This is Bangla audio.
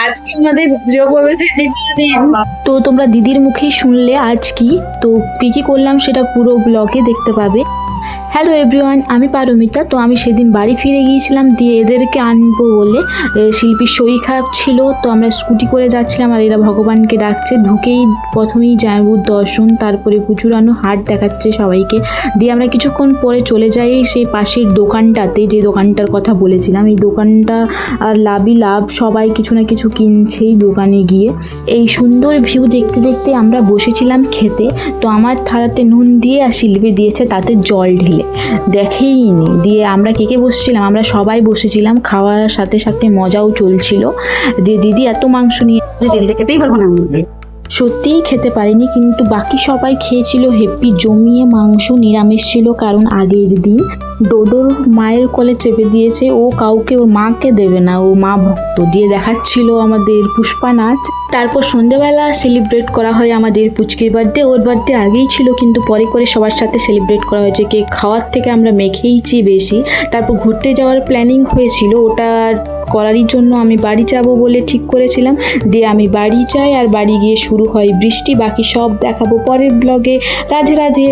আজকে আমাদের গৃহপ্রবেশের দ্বিতীয় দিন। তো তোমরা দিদির মুখেই শুনলে আজ কি তো কি করলাম সেটা পুরো ব্লগে দেখতে পাবে। হ্যালো এভরিওয়ান, আমি পারমিতা। তো আমি সেদিন বাড়ি ফিরে গিয়েছিলাম, দিয়ে এদেরকে আনবো বলে শিল্পীর শরীর খারাপ ছিল, তো আমরা স্কুটি করে যাচ্ছিলাম আর এরা ভগবানকে ডাকছে। ঢুকেই প্রথমেই জায়বুর দর্শন, তারপরে পুচুরানো হাট দেখাচ্ছে সবাইকে। দিয়ে আমরা কিছুক্ষণ পরে চলে যাই সেই পাশের দোকানটাতে, যে দোকানটার কথা বলেছিলাম। এই দোকানটা আর লাভই লাভ, সবাই কিছু না কিছু কিনছেই দোকানে গিয়ে। এই সুন্দর ভিউ দেখতে দেখতে আমরা বসেছিলাম খেতে। তো আমার থালাতে নুন দিয়ে আর শিল্পী দিয়েছে তাতে জল ঢেলে, দেখেইনি। দিয়ে আমরা কে বসেছিলাম, আমরা সবাই বসেছিলাম, খাওয়ার সাথে সাথে মজাও চলছিল। দিয়ে দিদি এত মাংস নিয়ে দিদিটা খেতেই পারবো না। সত্যিই খেতে পারিনি, কিন্তু বাকি সবাই খেয়েছিল হেপি জমিয়ে। মাংস নিরামিষ ছিল, কারণ আগের দিন ডোডোর মায়ের কোলে চেপে দিয়েছে, ও কাউকে ওর মাকে দেবে না, ও মা ভক্ত। দিয়ে দেখাচ্ছিল আমাদের পুষ্পা নাচ। তারপর সন্ধেবেলা সেলিব্রেট করা হয় আমাদের পুচকির বার্থডে। ওর বার্থডে আগেই ছিল, কিন্তু পরে করে সবার সাথে সেলিব্রেট করা হয়েছে। কেক খাওয়ার থেকে আমরা মেখেইছি বেশি। তারপর ঘুরতে যাওয়ার প্ল্যানিং হয়েছিল, ওটা করারই জন্য আমি বাড়ি যাব বলে ঠিক করেছিলাম। দিয়ে আমি বাড়ি যাই, আর বাড়ি গিয়ে শুরু হয় বৃষ্টি। বাকি সব দেখাবো পরের ব্লগে। রাধে রাধে।